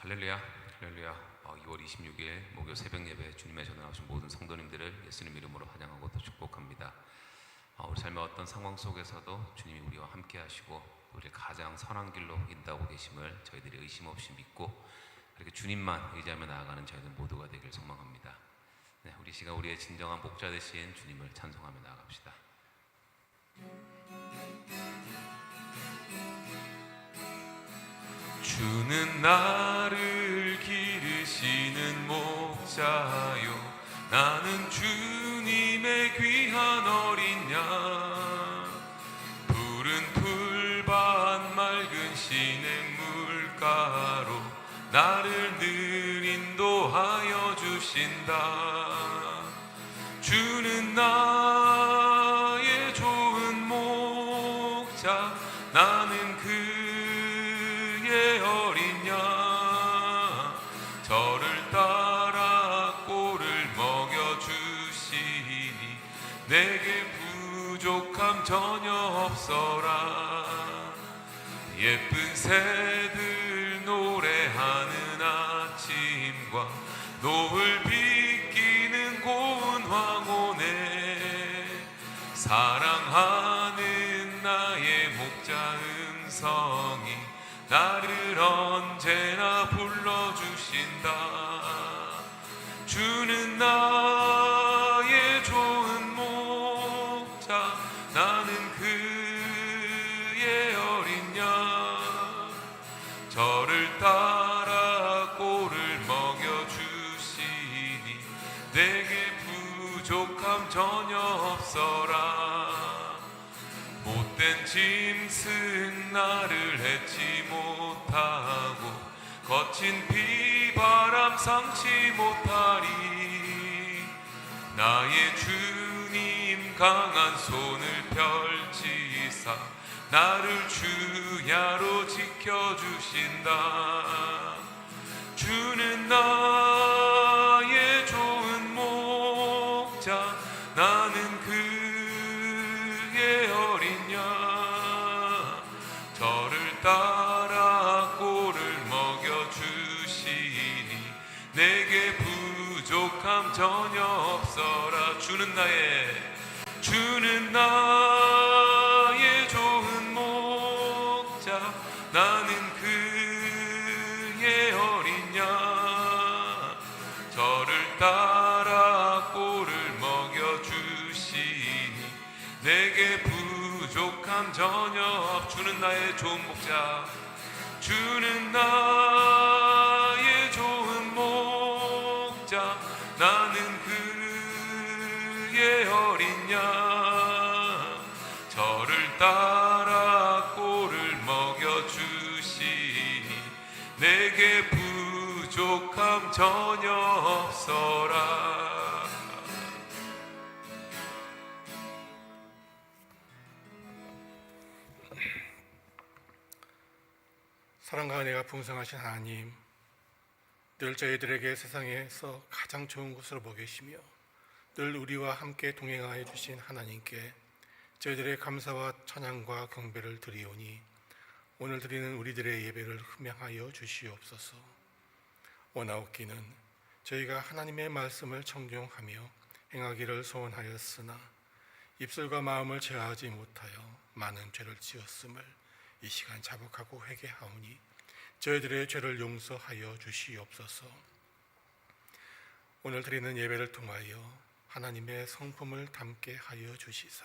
할렐루야, 할렐루야. 2월 26일 목요 새벽 예배 주님의 전에 나오신 모든 성도님들을 예수님 이름으로 환영하고 또 축복합니다. 우리 삶의 어떤 상황 속에서도 주님이 우리와 함께 하시고 우리를 가장 선한 길로 인도하고 계심을 저희들이 의심 없이 믿고 그렇게 주님만 의지하며 나아가는 저희들 모두가 되길 소망합니다. 네, 우리 시간 우리의 진정한 목자 되신 주님을 찬송하며 나아갑시다. 주는 나를 기르시는 목자요, 나는 주님의 귀한 어린 양. 푸른 풀밭 맑은 시냇 물가로 나를 늘 인도하여 주신다. 주는 나의 좋은 목자, 나는 그의 어린 양. 저를 따라 꼴을 먹여주시니 내게 부족함 전혀 없어라. 예쁜 새들 노래하는 아침과 노을 비끼는 고운 황혼에 사랑하는 나의 목자 음성이 나를 언제나 불러주신다. 주는 나의 좋은 목자, 나는 그의 어린 양. 저를 따라 꼴을 먹여주시니 내게 부족함 전혀 없어라. 못된 짐승 나를 해치 못하고 거친 비바람 상치 못하리. 나의 주님 강한 손을 펼치사 나를 주야로 지켜주신다. 주는 나의 좋은 목자, 나는 그의 어린 양. 저를 따라 꼴을 먹여주시니 내게 부족함 전혀 없어라. 주는 나의 좋은 목자, 나는 그의 어린 양. 저를 따라 꼴을 먹여주시니 내게 부족함 전혀 없. 주는 나의 좋은 목자, 주는 나의 좋은 목자, 나는 그의 어린 양. 저를 따라 꼴을 먹여주시니 내게 부족함 전혀 없어라. 사랑과 은혜가 풍성하신 하나님, 늘 저희들에게 세상에서 가장 좋은 곳으로 먹이시며 늘 우리와 함께 동행하여 주신 하나님께 저희들의 감사와 찬양과 경배를 드리오니 오늘 드리는 우리들의 예배를 흠양하여 주시옵소서. 원하옵기는 저희가 하나님의 말씀을 청종하며 행하기를 소원하였으나 입술과 마음을 제어하지 못하여 많은 죄를 지었음을 이 시간 자복하고 회개하오니 저희들의 죄를 용서하여 주시옵소서. 오늘 드리는 예배를 통하여 하나님의 성품을 담게 하여 주시사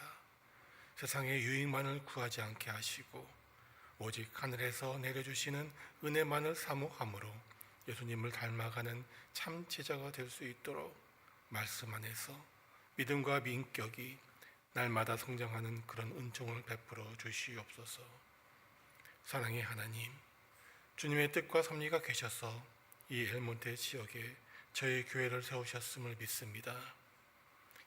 세상의 유익만을 구하지 않게 하시고 오직 하늘에서 내려주시는 은혜만을 사모함으로 예수님을 닮아가는 참 제자가 될 수 있도록 말씀 안에서 믿음과 민격이 날마다 성장하는 그런 은총을 베풀어 주시옵소서. 사랑의 하나님, 주님의 뜻과 섭리가 계셔서 이 엘몬테 지역에 저희 교회를 세우셨음을 믿습니다.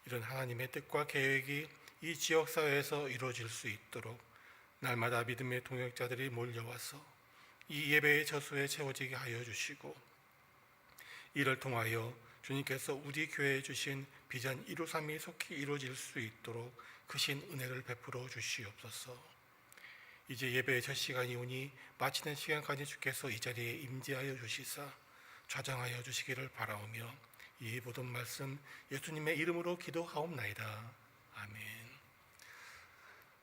이런 하나님의 뜻과 계획이 이 지역사회에서 이루어질 수 있도록 날마다 믿음의 동역자들이 몰려와서 이 예배의 저수에 채워지게 하여 주시고 이를 통하여 주님께서 우리 교회에 주신 비전 123이 속히 이루어질 수 있도록 크신 은혜를 베풀어 주시옵소서. 이제 예배의 첫 시간이 오니 마치는 시간까지 주께서 이 자리에 임재하여 주시사 좌정하여 주시기를 바라오며 이 모든 말씀 예수님의 이름으로 기도하옵나이다. 아멘.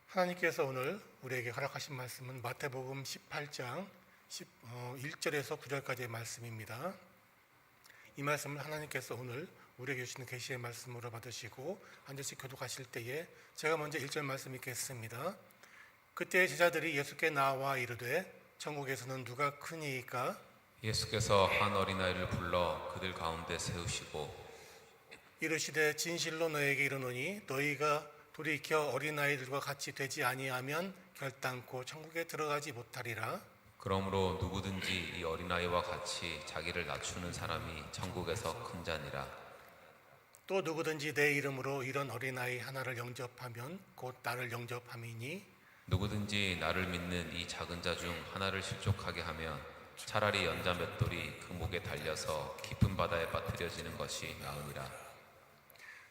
하나님께서 오늘 우리에게 허락하신 말씀은 마태복음 18장 1절에서 9절까지의 말씀입니다. 이 말씀을 하나님께서 오늘 우리에게 주시는 계시의 말씀으로 받으시고 한 절씩 교독하실 때에 제가 먼저 1절 말씀 읽겠습니다. 그때 제자들이 예수께 나와 이르되 천국에서는 누가 크니이까? 예수께서 한 어린아이를 불러 그들 가운데 세우시고 이르시되 진실로 너에게 이르노니 너희가 돌이켜 어린아이들과 같이 되지 아니하면 결단코 천국에 들어가지 못하리라. 그러므로 누구든지 이 어린아이와 같이 자기를 낮추는 사람이 천국에서 큰 자니라. 또 누구든지 내 이름으로 이런 어린아이 하나를 영접하면 곧 나를 영접함이니 누구든지 나를 믿는 이 작은 자 중 하나를 실족하게 하면 차라리 연자 몇 돌이 그 목에 달려서 깊은 바다에 빠뜨려지는 것이 나으니라.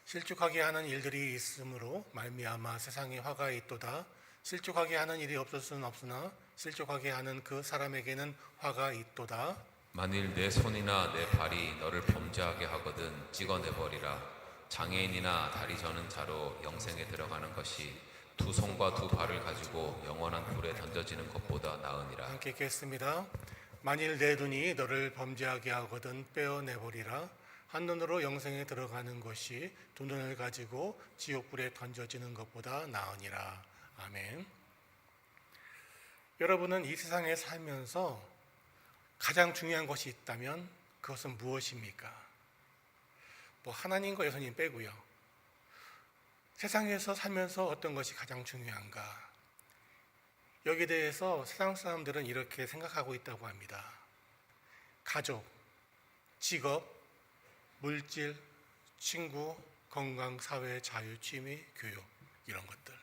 실족하게 하는 일들이 있으므로 말미암아 세상에 화가 있도다. 실족하게 하는 일이 없을 수는 없으나 실족하게 하는 그 사람에게는 화가 있도다. 만일 내 손이나 내 발이 너를 범죄하게 하거든 찍어내버리라. 장애인이나 다리 저는 자로 영생에 들어가는 것이 두 손과 두 발을 가지고 영원한 불에 던져지는 것보다 나으니라. 함께 읽겠습니다. 만일 내 눈이 너를 범죄하게 하거든 빼어내버리라. 한 눈으로 영생에 들어가는 것이 두 눈을 가지고 지옥불에 던져지는 것보다 나으니라. 아멘. 여러분은 이 세상에 살면서 가장 중요한 것이 있다면 그것은 무엇입니까? 하나님과 예수님 빼고요. 세상에서 살면서 어떤 것이 가장 중요한가? 여기에 대해서 세상 사람들은 이렇게 생각하고 있다고 합니다. 가족, 직업, 물질, 친구, 건강, 사회, 자유, 취미, 교육 이런 것들.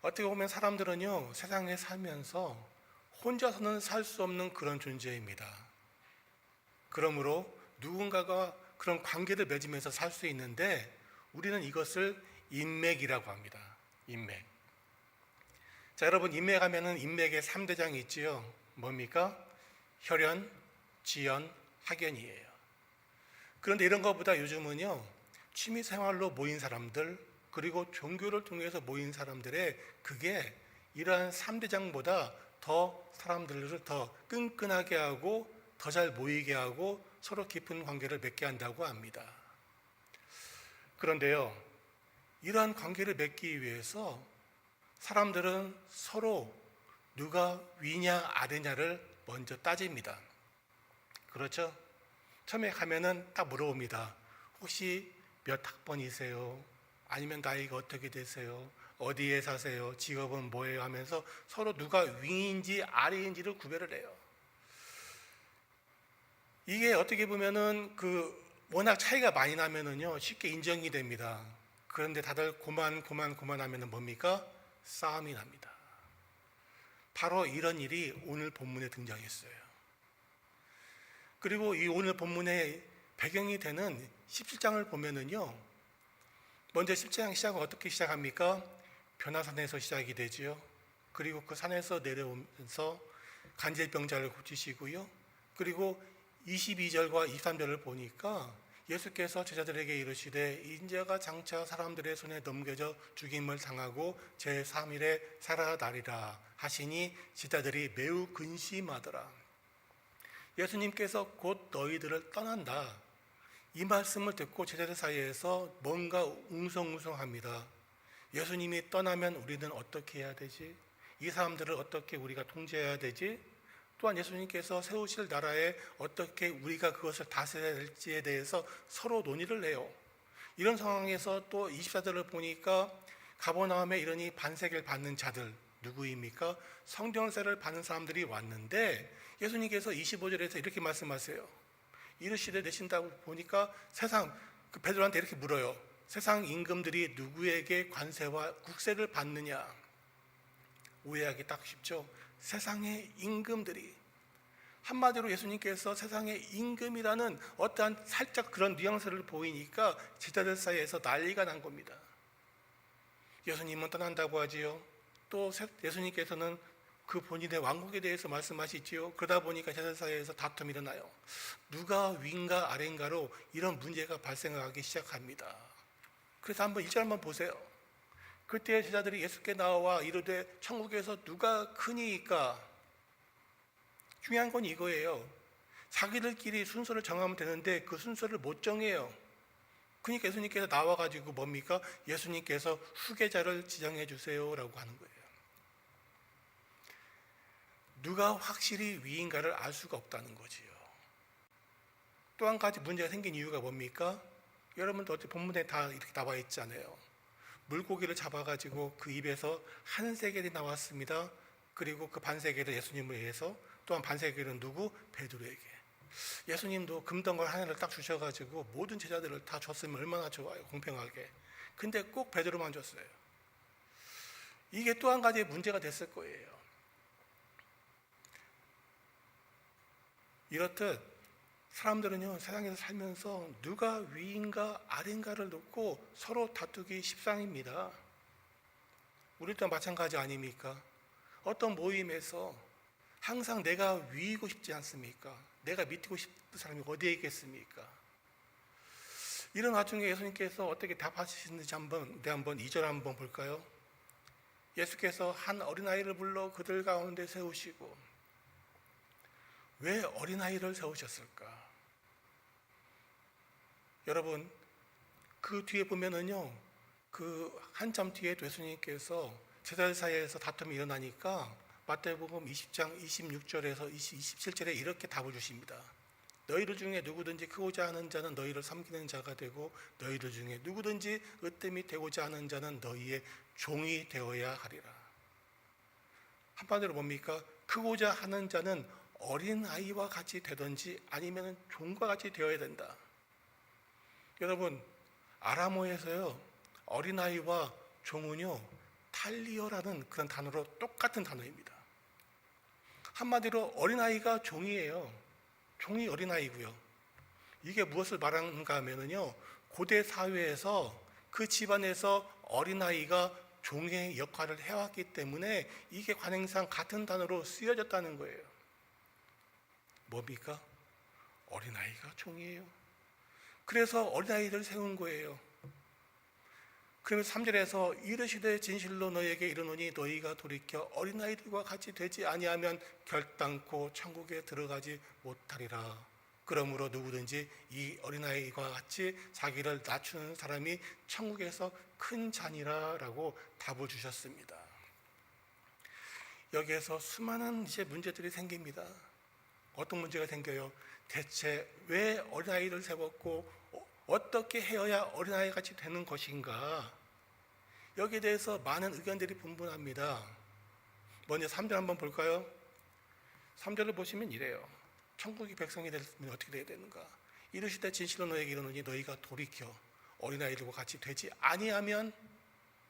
어떻게 보면 사람들은요 세상에 살면서 혼자서는 살 수 없는 그런 존재입니다. 그러므로 누군가가 그런 관계를 맺으면서 살 수 있는데 우리는 이것을 인맥이라고 합니다. 인맥. 자, 여러분 인맥하면은 인맥의 3대장이 있지요. 뭡니까? 혈연, 지연, 학연이에요. 그런데 이런 것보다 요즘은요 취미 생활로 모인 사람들 그리고 종교를 통해서 모인 사람들의 그게 이러한 3대장보다 더 사람들을 더 끈끈하게 하고 더 잘 모이게 하고 서로 깊은 관계를 맺게 한다고 합니다. 그런데요 이러한 관계를 맺기 위해서 사람들은 서로 누가 위냐 아래냐를 먼저 따집니다. 그렇죠? 처음에 가면은 딱 물어봅니다. 혹시 몇 학번이세요? 아니면 나이가 어떻게 되세요? 어디에 사세요? 직업은 뭐예요? 하면서 서로 누가 위인지 아래인지를 구별을 해요. 이게 어떻게 보면은 워낙 차이가 많이 나면은요 쉽게 인정이 됩니다. 그런데 다들 고만 하면은 뭡니까? 싸움이 납니다. 바로 이런 일이 오늘 본문에 등장했어요. 그리고 이 오늘 본문의 배경이 되는 17장을 보면은요 먼저 17장 시작은 어떻게 시작합니까? 변화산에서 시작이 되지요. 그리고 그 산에서 내려오면서 간질병자를 고치시고요. 그리고 22절과 23절을 보니까 예수께서 제자들에게 이르시되 인자가 장차 사람들의 손에 넘겨져 죽임을 당하고 제3일에 살아나리라 하시니 제자들이 매우 근심하더라. 예수님께서 곧 너희들을 떠난다. 이 말씀을 듣고 제자들 사이에서 뭔가 웅성웅성합니다. 예수님이 떠나면 우리는 어떻게 해야 되지? 이 사람들을 어떻게 우리가 통제해야 되지? 또한 예수님께서 세우실 나라에 어떻게 우리가 그것을 다스려야 될지에 대해서 서로 논의를 해요. 이런 상황에서 또 24절을 보니까 가버나움에 이러니 반세계를 받는 자들 누구입니까? 성전세를 받는 사람들이 왔는데 예수님께서 25절에서 이렇게 말씀하세요. 이르시되 되신다고 보니까 베드로한테 이렇게 물어요. 세상 임금들이 누구에게 관세와 국세를 받느냐? 오해하기 딱 쉽죠. 세상의 임금들이. 한마디로 예수님께서 세상의 임금이라는 어떠한 살짝 그런 뉘앙스를 보이니까 제자들 사이에서 난리가 난 겁니다. 예수님은 떠난다고 하지요. 또 예수님께서는 그 본인의 왕국에 대해서 말씀하시지요. 그러다 보니까 제자들 사이에서 다툼이 일어나요. 누가 위인가 아래인가로 이런 문제가 발생하기 시작합니다. 그래서 한번 1절 한번 보세요. 그때 제자들이 예수께 나와 이르되 천국에서 누가 크니이까? 중요한 건 이거예요. 자기들끼리 순서를 정하면 되는데 그 순서를 못 정해요. 그러니까 예수님께서 나와가지고 뭡니까? 예수님께서 후계자를 지정해 주세요라고 하는 거예요. 누가 확실히 위인가를 알 수가 없다는 거지요. 또 한 가지 문제가 생긴 이유가 뭡니까? 여러분도 어째 본문에 다 이렇게 나와 있잖아요. 물고기를 잡아가지고 그 입에서 한 세겔이 나왔습니다. 그리고 그 반세겔을 예수님을 위해서, 또한 반세겔은 누구? 베드로에게. 예수님도 금덩어리 하나를 딱 주셔가지고 모든 제자들을 다 줬으면 얼마나 좋아요, 공평하게. 근데 꼭 베드로만 줬어요. 이게 또 한 가지의 문제가 됐을 거예요. 이렇듯 사람들은요, 세상에서 살면서 누가 위인가 아래인가를 놓고 서로 다투기 십상입니다. 우리도 마찬가지 아닙니까? 어떤 모임에서 항상 내가 위이고 싶지 않습니까? 내가 밑이고 싶은 사람이 어디에 있겠습니까? 이런 와중에 예수님께서 어떻게 답하시는지 한번 2절 한번 볼까요? 예수께서 한 어린아이를 불러 그들 가운데 세우시고, 왜 어린아이를 세우셨을까? 여러분, 그 뒤에 보면은요, 그 한참 뒤에 예수님께서 제자들 사이에서 다툼이 일어나니까 마태복음 20장 26절에서 27절에 이렇게 답을 주십니다. 너희들 중에 누구든지 크고자 하는 자는 너희를 섬기는 자가 되고, 너희들 중에 누구든지 으뜸이 되고자 하는 자는 너희의 종이 되어야 하리라. 한마디로 뭡니까? 크고자 하는 자는 어린아이와 같이 되든지 아니면 종과 같이 되어야 된다. 여러분, 아람어에서요, 어린아이와 종은요, 탈리어라는 그런 단어로 똑같은 단어입니다. 한마디로 어린아이가 종이에요. 종이 어린아이고요. 이게 무엇을 말하는가 하면요, 고대 사회에서 그 집안에서 어린아이가 종의 역할을 해왔기 때문에 이게 관행상 같은 단어로 쓰여졌다는 거예요. 뭡니까? 어린아이가 종이에요. 그래서 어린아이를 세운 거예요. 그러면서 3절에서 이르시되 진실로 너희에게 이르노니 너희가 돌이켜 어린아이들과 같이 되지 아니하면 결단코 천국에 들어가지 못하리라. 그러므로 누구든지 이 어린아이와 같이 자기를 낮추는 사람이 천국에서 큰 자니라 라고 답을 주셨습니다. 여기에서 수많은 이제 문제들이 생깁니다. 어떤 문제가 생겨요? 대체 왜 어린아이를 세웠고 어떻게 해야 어린아이 같이 되는 것인가? 여기에 대해서 많은 의견들이 분분합니다. 먼저 3절 한번 볼까요? 3절을 보시면 이래요. 천국이 백성이 되면 어떻게 돼야 되는가? 이르시되 진실로 너희에게 이르노니 너희가 돌이켜 어린아이들과 같이 되지 아니하면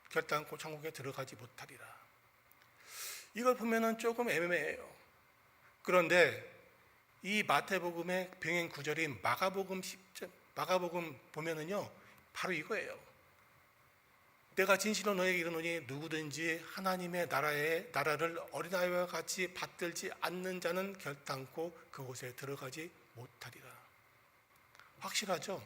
결단코 천국에 들어가지 못하리라. 이걸 보면은 조금 애매해요. 그런데 이 마태복음의 병행 구절인 마가복음 보면은요, 바로 이거예요. 내가 진실로 너에게 이르노니 누구든지 하나님의 나라를 어린아이와 같이 받들지 않는 자는 결단코 그곳에 들어가지 못하리라. 확실하죠?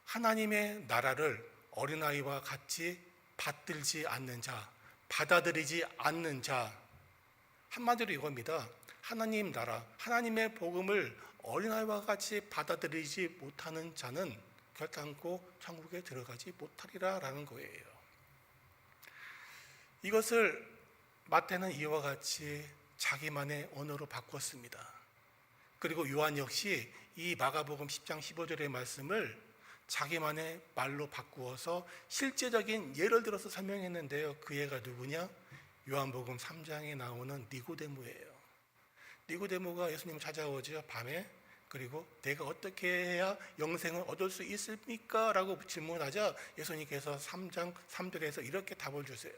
하나님의 나라를 어린아이와 같이 받들지 않는 자, 받아들이지 않는 자, 한마디로 이겁니다. 하나님 나라, 하나님의 복음을 어린아이와 같이 받아들이지 못하는 자는 결단코 천국에 들어가지 못하리라 라는 거예요. 이것을 마태는 이와 같이 자기만의 언어로 바꿨습니다. 그리고 요한 역시 이 마가복음 10장 15절의 말씀을 자기만의 말로 바꾸어서 실제적인 예를 들어서 설명했는데요. 그 예가 누구냐? 요한복음 3장에 나오는 니고데모예요. 니고데모가 예수님을 찾아오죠, 밤에. 그리고 내가 어떻게 해야 영생을 얻을 수 있습니까? 라고 질문하자 예수님께서 3장 3절에서 이렇게 답을 주세요.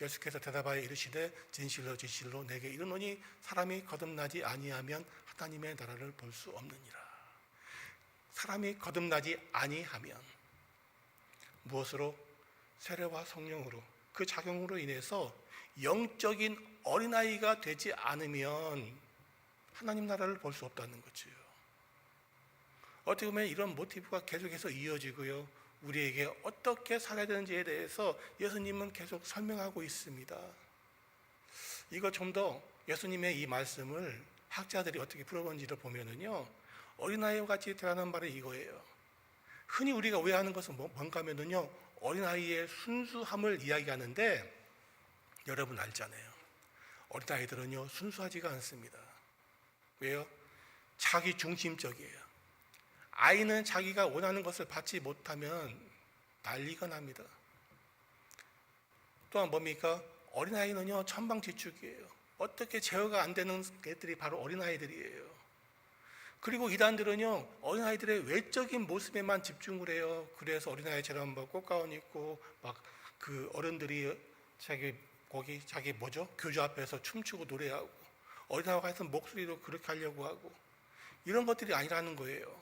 예수께서 대답하여 이르시되 진실로 진실로 내게 이르노니 사람이 거듭나지 아니하면 하나님의 나라를 볼 수 없느니라. 사람이 거듭나지 아니하면 무엇으로? 세례와 성령으로 그 작용으로 인해서 영적인 어린아이가 되지 않으면 하나님 나라를 볼 수 없다는 거죠. 어떻게 보면 이런 모티브가 계속해서 이어지고요. 우리에게 어떻게 살아야 되는지에 대해서 예수님은 계속 설명하고 있습니다. 이거 좀 더 예수님의 이 말씀을 학자들이 어떻게 풀어본지를 보면은요, 어린아이와 같이 되라는 말이 이거예요. 흔히 우리가 오해하는 것은 뭔가 하면은요, 어린아이의 순수함을 이야기하는데, 여러분 알잖아요. 어린아이들은요, 순수하지가 않습니다. 왜요? 자기 중심적이에요. 아이는 자기가 원하는 것을 받지 못하면 난리가 납니다. 또한 뭡니까? 어린아이는요, 천방지축이에요. 어떻게 제어가 안 되는 애들이 바로 어린아이들이에요. 그리고 이단들은요, 어린아이들의 외적인 모습에만 집중을 해요. 그래서 어린아이처럼 뭐 꽃가운 입고 막 그 어른들이 자기 교주 앞에서 춤추고 노래하고, 어린아이와 같은 목소리로 그렇게 하려고 하고, 이런 것들이 아니라는 거예요.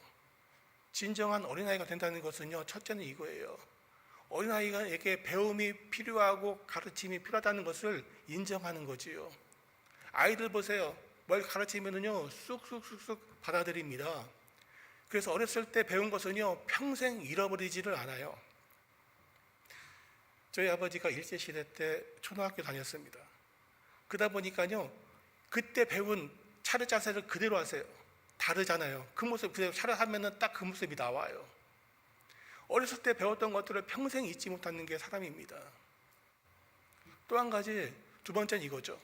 진정한 어린아이가 된다는 것은요, 첫째는 이거예요. 어린아이에게 배움이 필요하고 가르침이 필요하다는 것을 인정하는 거지요. 아이들 보세요. 뭘 가르치면은요, 쑥쑥쑥쑥 받아들입니다. 그래서 어렸을 때 배운 것은요, 평생 잃어버리지를 않아요. 저희 아버지가 일제시대 때 초등학교 다녔습니다. 그러다 보니까요, 그때 배운 차례 자세를 그대로 하세요. 다르잖아요. 그 모습 그대로 차례하면은 딱 그 모습이 나와요. 어렸을 때 배웠던 것들을 평생 잊지 못하는 게 사람입니다. 또 한 가지, 두 번째는 이거죠.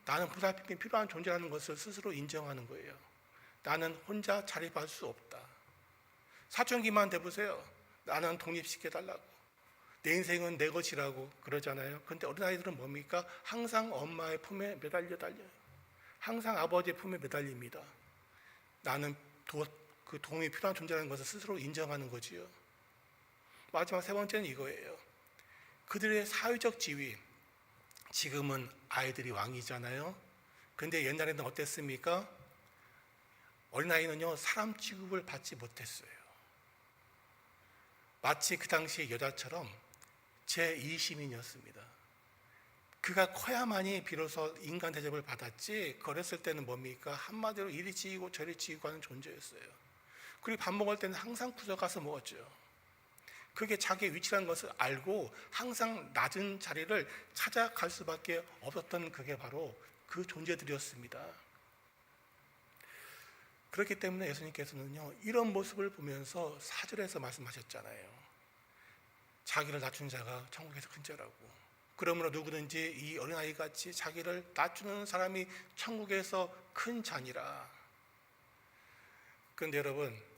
나는 보살핌이 필요한 존재라는 것을 스스로 인정하는 거예요. 나는 혼자 자립할 수 없다. 사춘기만 돼보세요. 나는 독립시켜달라고. 내 인생은 내 것이라고 그러잖아요. 그런데 어린아이들은 뭡니까? 항상 엄마의 품에 매달려 달려요. 항상 아버지의 품에 매달립니다. 나는 그 도움이 필요한 존재라는 것을 스스로 인정하는 거지요. 마지막 세 번째는 이거예요. 그들의 사회적 지위. 지금은 아이들이 왕이잖아요. 근데 옛날에는 어땠습니까? 어린아이는요, 사람 취급을 받지 못했어요. 마치 그 당시의 여자처럼 제2시민이었습니다. 그가 커야만이 비로소 인간 대접을 받았지, 어렸을 때는 뭡니까? 한마디로 이리 지이고 저리 지이고 하는 존재였어요. 그리고 밥 먹을 때는 항상 구석가서 먹었죠. 그게 자기의 위치라는 것을 알고 항상 낮은 자리를 찾아갈 수밖에 없었던 그게 바로 그 존재들이었습니다. 그렇기 때문에 예수님께서는요, 이런 모습을 보면서 4절에서 말씀하셨잖아요. 자기를 낮춘 자가 천국에서 큰 자라고. 그러므로 누구든지 이 어린아이같이 자기를 낮추는 사람이 천국에서 큰 자니라. 그런데 여러분,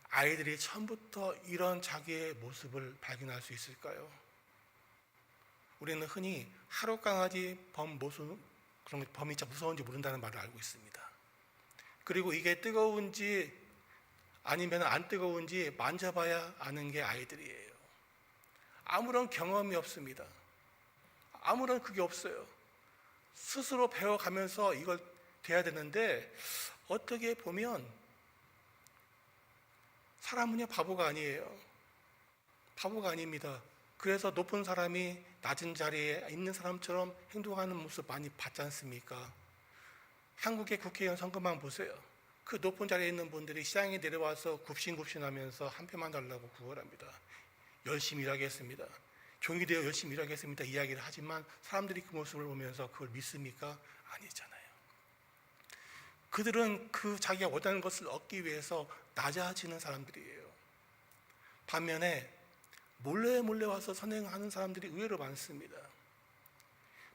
아이들이 처음부터 이런 자기의 모습을 발견할 수 있을까요? 우리는 흔히 하루 강아지 범이 진짜 무서운지 모른다는 말을 알고 있습니다. 그리고 이게 뜨거운지 아니면 안 뜨거운지 만져봐야 아는 게 아이들이에요. 아무런 경험이 없습니다. 아무런 그게 없어요. 스스로 배워가면서 이걸 돼야 되는데, 어떻게 보면 사람은요, 바보가 아니에요. 바보가 아닙니다. 그래서 높은 사람이 낮은 자리에 있는 사람처럼 행동하는 모습 많이 봤지 않습니까? 한국의 국회의원 선거만 보세요. 그 높은 자리에 있는 분들이 시장에 내려와서 굽신굽신하면서 한 표만 달라고 구걸합니다. 열심히 일하겠습니다. 종이 되어 열심히 일하겠습니다. 이야기를 하지만 사람들이 그 모습을 보면서 그걸 믿습니까? 아니잖아요. 그들은 그 자기가 원하는 것을 얻기 위해서 낮아지는 사람들이에요. 반면에 몰래 와서 선행하는 사람들이 의외로 많습니다.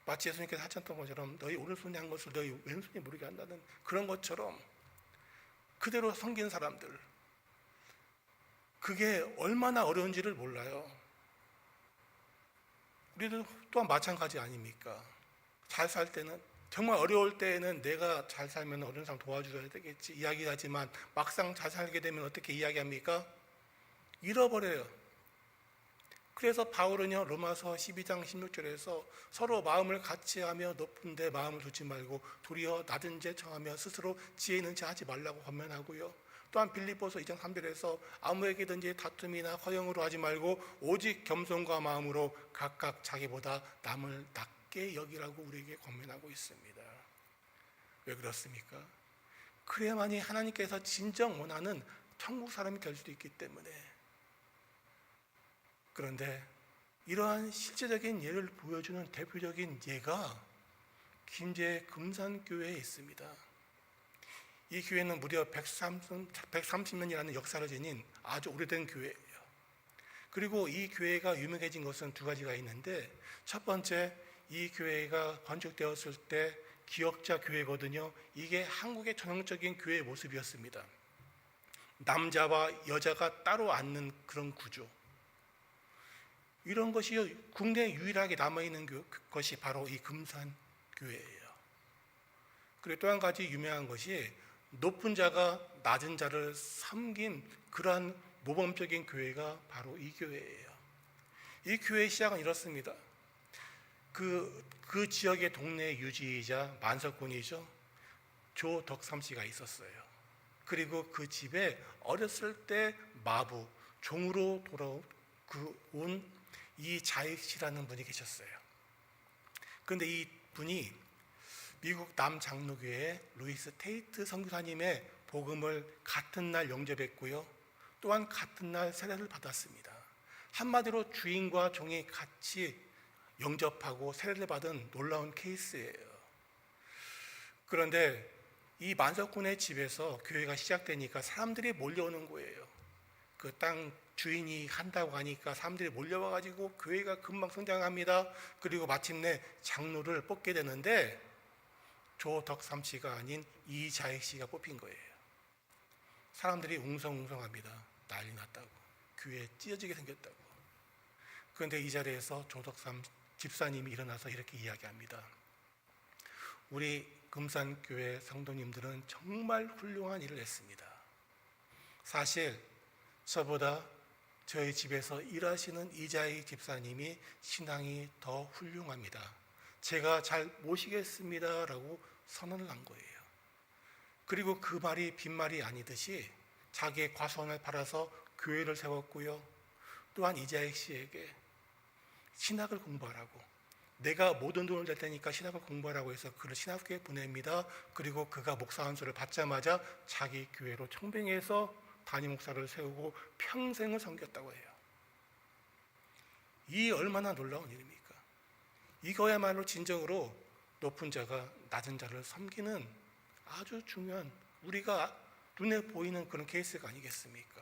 마치 예수님께서 하셨던 것처럼 너희 오른손이 한 것을 너희 왼손이 모르게 한다는 그런 것처럼 그대로 섬긴 사람들, 그게 얼마나 어려운지를 몰라요. 우리도 또한 마찬가지 아닙니까? 잘 살 때는, 정말 어려울 때에는 내가 잘 살면 어려운 사람 도와줘야 되겠지 이야기하지만, 막상 잘 살게 되면 어떻게 이야기합니까? 잃어버려요. 그래서 바울은요, 로마서 12장 16절에서 서로 마음을 같이하며 높은 데 마음을 두지 말고 도리어 낮은 데 청하며 스스로 지혜 있는 체 하지 말라고 권면하고요. 또한 빌립보서 2장 3절에서 아무에게든지 다툼이나 허영으로 하지 말고 오직 겸손과 마음으로 각각 자기보다 남을 낮게 여기라고 우리에게 권면하고 있습니다. 왜 그렇습니까? 그래야만이 하나님께서 진정 원하는 천국 사람이 될 수 있기 때문에. 그런데 이러한 실제적인 예를 보여주는 대표적인 예가 김제 금산교회에 있습니다. 이 교회는 무려 130년이라는 역사를 지닌 아주 오래된 교회예요. 그리고 이 교회가 유명해진 것은 두 가지가 있는데, 첫 번째, 이 교회가 건축되었을 때 기역자 교회거든요. 이게 한국의 전형적인 교회의 모습이었습니다. 남자와 여자가 따로 앉는 그런 구조. 이런 것이 국내에 유일하게 남아있는 것이 바로 이 금산교회예요. 그리고 또 한 가지 유명한 것이 높은 자가 낮은 자를 섬긴 그러한 모범적인 교회가 바로 이 교회예요. 이 교회의 시작은 이렇습니다. 그 지역의 동네 유지이자 만석군이죠. 조덕삼 씨가 있었어요. 그리고 그 집에 어렸을 때 마부, 종으로 돌아온 이 자익 씨라는 분이 계셨어요. 그런데 이 분이 미국 남장로교회 루이스 테이트 선교사님의 복음을 같은 날 영접했고요. 또한 같은 날 세례를 받았습니다. 한마디로 주인과 종이 같이 영접하고 세례를 받은 놀라운 케이스예요. 그런데 이 만석군의 집에서 교회가 시작되니까 사람들이 몰려오는 거예요. 그 땅 주인이 한다고 하니까 사람들이 몰려와가지고 교회가 금방 성장합니다. 그리고 마침내 장로를 뽑게 되는데 조덕삼 씨가 아닌 이자익 씨가 뽑힌 거예요. 사람들이 웅성웅성합니다. 난리 났다고. 교회 찢어지게 생겼다고. 그런데 이 자리에서 조덕삼 집사님이 일어나서 이렇게 이야기합니다. 우리 금산교회 성도님들은 정말 훌륭한 일을 했습니다. 사실 저보다 저희 집에서 일하시는 이자익 집사님이 신앙이 더 훌륭합니다. 제가 잘 모시겠습니다 라고 선언을 한 거예요. 그리고 그 말이 빈말이 아니듯이 자기의 과수원을 팔아서 교회를 세웠고요. 또한 이자익 씨에게 신학을 공부하라고, 내가 모든 돈을 낼 테니까 신학을 공부하라고 해서 그를 신학교에 보냅니다. 그리고 그가 목사 안수를 받자마자 자기 교회로 청빙해서 담임 목사를 세우고 평생을 섬겼다고 해요. 이 얼마나 놀라운 일입니까? 이거야말로 진정으로 높은 자가 낮은 자를 섬기는 아주 중요한, 우리가 눈에 보이는 그런 케이스가 아니겠습니까?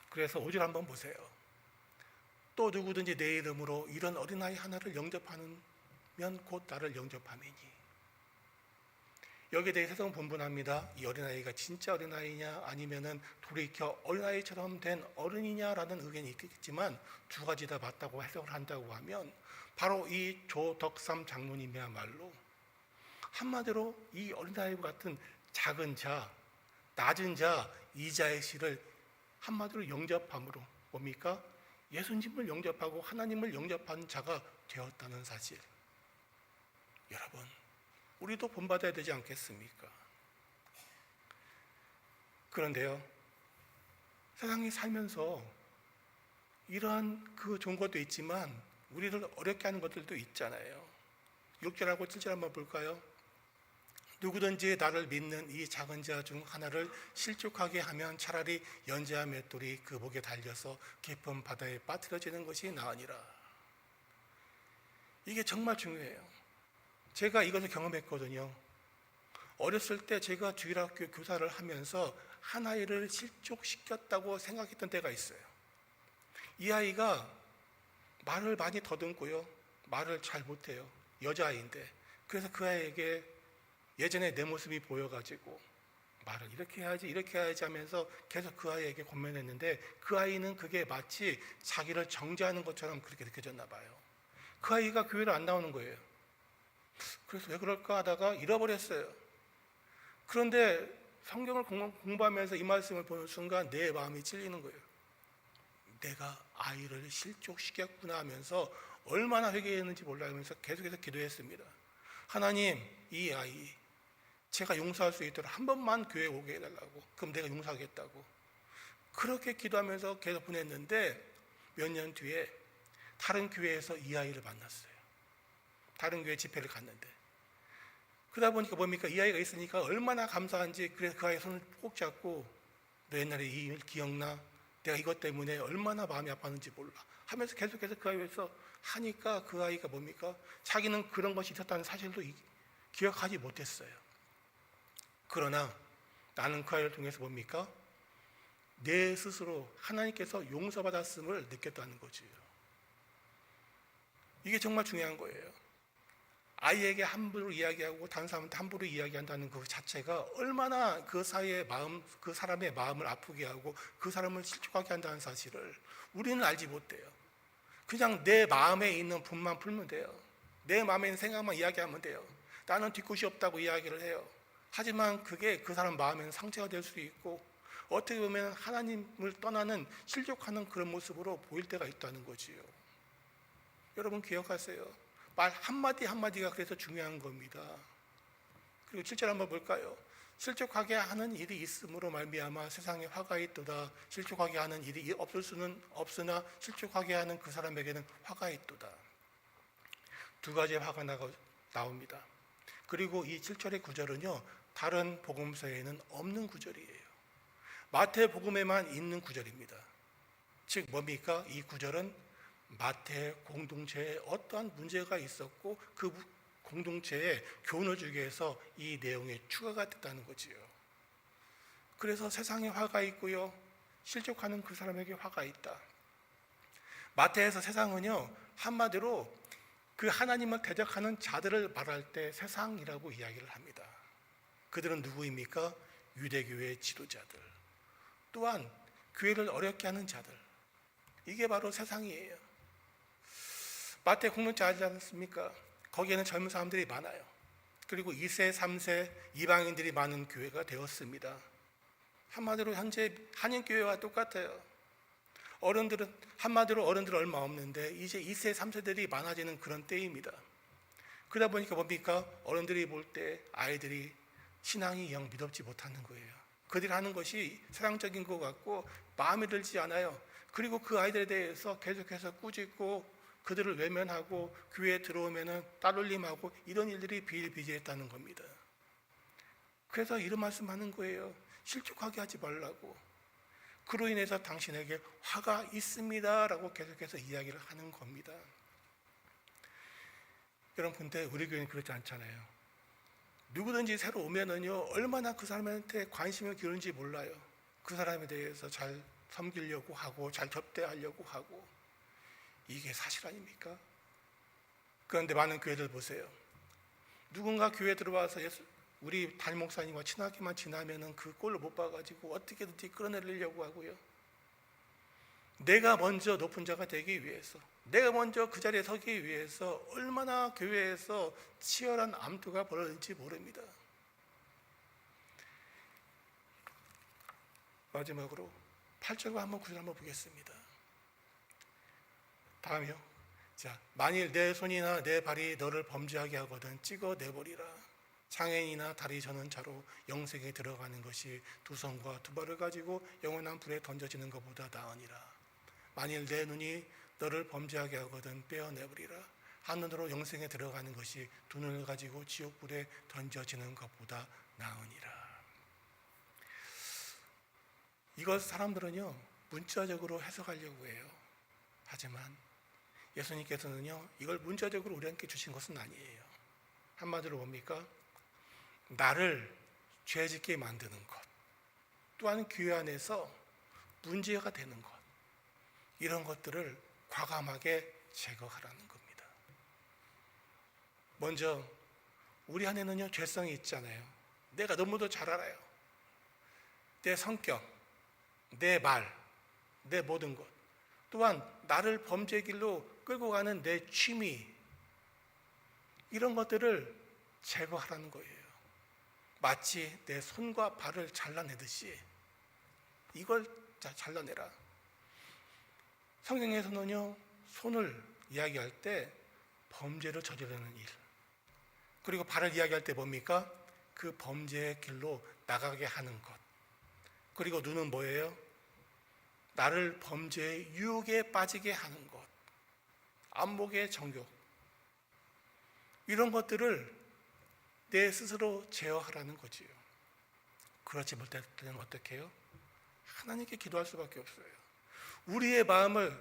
그래서 5절 한번 보세요. 또 누구든지 내 이름으로 이런 어린아이 하나를 영접하면 곧 나를 영접함이니. 여기에 대해 해석은 분분합니다. 이 어린아이가 진짜 어린아이냐 아니면은 돌이켜 어린아이처럼 된 어른이냐라는 의견이 있겠지만 두 가지 다 맞다고 해석을 한다고 하면 바로 이 조덕삼 장로님이야말로 한마디로 이 어린아이와 같은 작은 자, 낮은 자 이자익 씨를 한마디로 영접함으로 뭡니까? 예수님을 영접하고 하나님을 영접한 자가 되었다는 사실. 여러분, 우리도 본받아야 되지 않겠습니까? 그런데요, 세상에 살면서 이러한 좋은 것도 있지만 우리를 어렵게 하는 것들도 있잖아요. 6절하고 7절 한번 볼까요? 누구든지 나를 믿는 이 작은 자 중 하나를 실족하게 하면 차라리 연재와 맷돌이 그 목에 달려서 깊은 바다에 빠뜨려지는 것이 나으니라. 이게 정말 중요해요. 제가 이것을 경험했거든요. 어렸을 때 제가 주일학교 교사를 하면서 한 아이를 실족시켰다고 생각했던 때가 있어요. 이 아이가 말을 많이 더듬고요. 말을 잘 못해요. 여자아이인데. 그래서 그 아이에게 예전에 내 모습이 보여가지고 말을 이렇게 해야지 하면서 계속 그 아이에게 권면했는데 그 아이는 그게 마치 자기를 정죄하는 것처럼 그렇게 느껴졌나 봐요. 그 아이가 교회를 안 나오는 거예요. 그래서 왜 그럴까 하다가 잃어버렸어요. 그런데 성경을 공부하면서 이 말씀을 보는 순간 내 마음이 찔리는 거예요. 내가 아이를 실족시켰구나 하면서 얼마나 회개했는지 몰라 하면서 계속해서 기도했습니다. 하나님, 이 아이 제가 용서할 수 있도록 한 번만 교회에 오게 해달라고. 그럼 내가 용서하겠다고. 그렇게 기도하면서 계속 보냈는데 몇 년 뒤에 다른 교회에서 이 아이를 만났어요. 다른 교회 집회를 갔는데 그러다 보니까 뭡니까? 이 아이가 있으니까 얼마나 감사한지. 그래서 그 아이 손을 꼭 잡고 너 옛날에 이 일 기억나? 내가 이것 때문에 얼마나 마음이 아팠는지 몰라 하면서 계속해서 그 아이에서 하니까 그 아이가 뭡니까? 자기는 그런 것이 있었다는 사실도 기억하지 못했어요. 그러나 나는 그 아이를 통해서 뭡니까? 내 스스로 하나님께서 용서받았음을 느꼈다는 거지요. 이게 정말 중요한 거예요. 아이에게 함부로 이야기하고 다른 사람한테 함부로 이야기한다는 그 자체가 얼마나 그 사이의 마음, 그 사람의 마음을 아프게 하고 그 사람을 실족하게 한다는 사실을 우리는 알지 못해요. 그냥 내 마음에 있는 분만 풀면 돼요. 내 마음에 있는 생각만 이야기하면 돼요. 나는 뒤끝이 없다고 이야기를 해요. 하지만 그게 그 사람 마음에는 상처가 될 수 있고 어떻게 보면 하나님을 떠나는 실족하는 그런 모습으로 보일 때가 있다는 거지요. 여러분 기억하세요. 말 한마디 한마디가 그래서 중요한 겁니다. 그리고 7절 한번 볼까요? 실족하게 하는 일이 있음으로 말미암아 세상에 화가 있도다. 실족하게 하는 일이 없을 수는 없으나 실족하게 하는 그 사람에게는 화가 있도다. 두 가지의 화가 나옵니다. 그리고 이 7절의 구절은요, 다른 복음서에는 없는 구절이에요. 마태복음에만 있는 구절입니다. 즉 뭡니까? 이 구절은 마태 공동체에 어떠한 문제가 있었고 그 공동체에 교훈을 주기 위해서 이 내용에 추가가 됐다는 거지요. 그래서 세상에 화가 있고요, 실족하는 그 사람에게 화가 있다. 마태에서 세상은요, 한마디로 그 하나님을 대적하는 자들을 말할 때 세상이라고 이야기를 합니다. 그들은 누구입니까? 유대교회의 지도자들, 또한 교회를 어렵게 하는 자들, 이게 바로 세상이에요. 마태 공동체 알지 않습니까? 거기에는 젊은 사람들이 많아요. 그리고 2세, 3세 이방인들이 많은 교회가 되었습니다. 한마디로 현재 한인교회와 똑같아요. 어른들은 한마디로 어른들 얼마 없는데 이제 2세, 3세들이 많아지는 그런 때입니다. 그러다 보니까 뭡니까? 어른들이 볼 때 아이들이 신앙이 영 믿었지 못하는 거예요. 그들이 하는 것이 세상적인 것 같고 마음에 들지 않아요. 그리고 그 아이들에 대해서 계속해서 꾸짖고 그들을 외면하고 교회에 들어오면은 따돌림하고 이런 일들이 비일비재했다는 겁니다. 그래서 이런 말씀하는 거예요. 실족하게 하지 말라고. 그로 인해서 당신에게 화가 있습니다라고 계속해서 이야기를 하는 겁니다. 여러분, 근데 우리 교회는 그렇지 않잖아요. 누구든지 새로 오면은요, 얼마나 그 사람한테 관심을 기울는지 몰라요. 그 사람에 대해서 잘 섬기려고 하고 잘 접대하려고 하고, 이게 사실 아닙니까? 그런데 많은 교회들 보세요. 누군가 교회 들어와서 우리 담임 목사님과 친하게만 지나면은 그 꼴을 못 봐가지고 어떻게든지 끌어내리려고 하고요. 내가 먼저 높은 자가 되기 위해서, 내가 먼저 그 자리에 서기 위해서 얼마나 교회에서 치열한 암투가 벌어진지 모릅니다. 마지막으로 8절과 한번 9절 한번 보겠습니다. 다음이요. 자, 만일 내 손이나 내 발이 너를 범죄하게 하거든 찍어내버리라. 장애인이나 다리 저는 자로 영생에 들어가는 것이 두 손과 두 발을 가지고 영원한 불에 던져지는 것보다 나으니라. 만일 내 눈이 너를 범죄하게 하거든 빼어내버리라. 한눈으로 영생에 들어가는 것이 두 눈을 가지고 지옥불에 던져지는 것보다 나으니라. 이것 사람들은요, 문자적으로 해석하려고 해요. 하지만 예수님께서는요, 이걸 문자적으로 우리에게 주신 것은 아니에요. 한마디로 뭡니까? 나를 죄짓게 만드는 것, 또한 교회 안에서 문제가 되는 것, 이런 것들을 과감하게 제거하라는 겁니다. 먼저 우리 안에는요, 죄성이 있잖아요. 내가 너무도 잘 알아요. 내 성격, 내 말, 내 모든 것, 또한 나를 범죄의 길로 끌고 가는 내 취미, 이런 것들을 제거하라는 거예요. 마치 내 손과 발을 잘라내듯이 이걸 잘라내라. 성경에서는요, 손을 이야기할 때 범죄를 저지르는 일, 그리고 발을 이야기할 때 뭡니까? 그 범죄의 길로 나가게 하는 것. 그리고 눈은 뭐예요? 나를 범죄의 유혹에 빠지게 하는 것. 안목의 정욕. 이런 것들을 내 스스로 제어하라는 거지요. 그렇지 못할 때는 어떻게 해요? 하나님께 기도할 수밖에 없어요. 우리의 마음을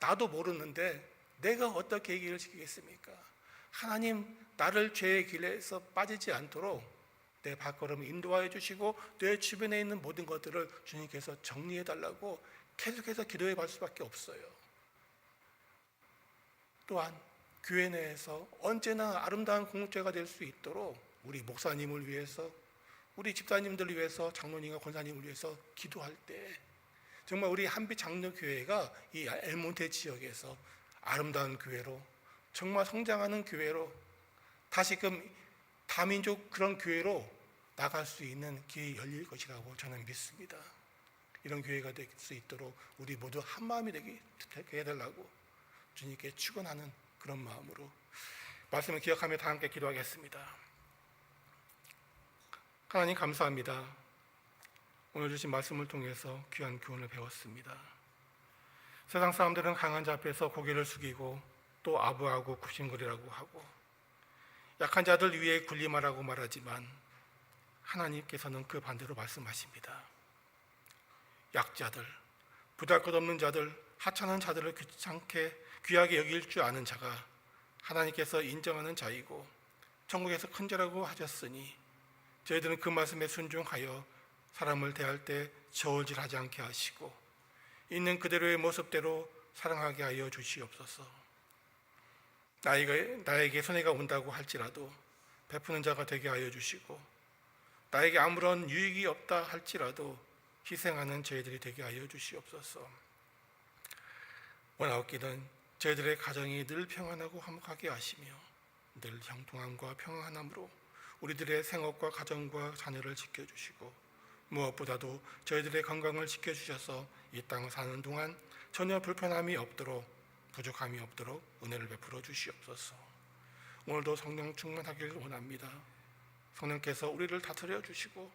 나도 모르는데 내가 어떻게 얘기를 시키겠습니까? 하나님, 나를 죄의 길에서 빠지지 않도록 내 발걸음을 인도하여 주시고 내 주변에 있는 모든 것들을 주님께서 정리해 달라고 계속해서 기도해 갈 수밖에 없어요. 또한 교회 내에서 언제나 아름다운 공동체가 될 수 있도록 우리 목사님을 위해서, 우리 집사님들을 위해서, 장로님과 권사님을 위해서 기도할 때 정말 우리 한빛 장로교회가 이 엘몬테 지역에서 아름다운 교회로, 정말 성장하는 교회로, 다시금 다민족 그런 교회로 나갈 수 있는 길이 열릴 것이라고 저는 믿습니다. 이런 교회가 될 수 있도록 우리 모두 한마음이 되게 해달라고 주님께 축원하는 그런 마음으로 말씀을 기억하며 다 함께 기도하겠습니다. 하나님 감사합니다. 오늘 주신 말씀을 통해서 귀한 교훈을 배웠습니다. 세상 사람들은 강한 자 앞에서 고개를 숙이고 또 아부하고 굽신거리라고 하고 약한 자들 위에 군림하라고 말하지만 하나님께서는 그 반대로 말씀하십니다. 약자들, 보잘것없는 자들, 하찮은 자들을 귀하게 여길 줄 아는 자가 하나님께서 인정하는 자이고 천국에서 큰 자라고 하셨으니 저희들은 그 말씀에 순종하여 사람을 대할 때 저울질하지 않게 하시고 있는 그대로의 모습대로 사랑하게 하여 주시옵소서. 나에게 손해가 온다고 할지라도 베푸는 자가 되게 하여 주시고 나에게 아무런 유익이 없다 할지라도 희생하는 저희들이 되게 하여 주시옵소서. 원하옵기는 저희들의 가정이 늘 평안하고 화목하게 하시며 늘 형통함과 평안함으로 우리들의 생업과 가정과 자녀를 지켜주시고 무엇보다도 저희들의 건강을 지켜주셔서 이 땅 사는 동안 전혀 불편함이 없도록 부족함이 없도록 은혜를 베풀어 주시옵소서. 오늘도 성령 충만하기를 원합니다. 성령께서 우리를 다스려 주시고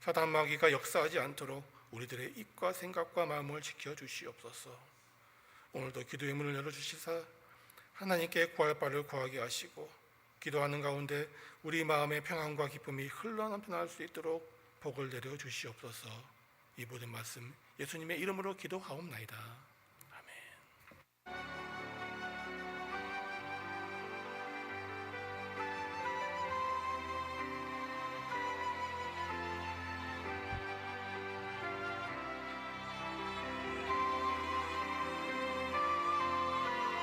사단 마귀가 역사하지 않도록 우리들의 입과 생각과 마음을 지켜 주시옵소서. 오늘도 기도의 문을 열어주시사 하나님께 구할 바를 구하게 하시고 기도하는 가운데 우리 마음의 평안과 기쁨이 흘러넘쳐날 수 있도록 복을 내려 주시옵소서. 이 모든 말씀 예수님의 이름으로 기도하옵나이다. 아멘.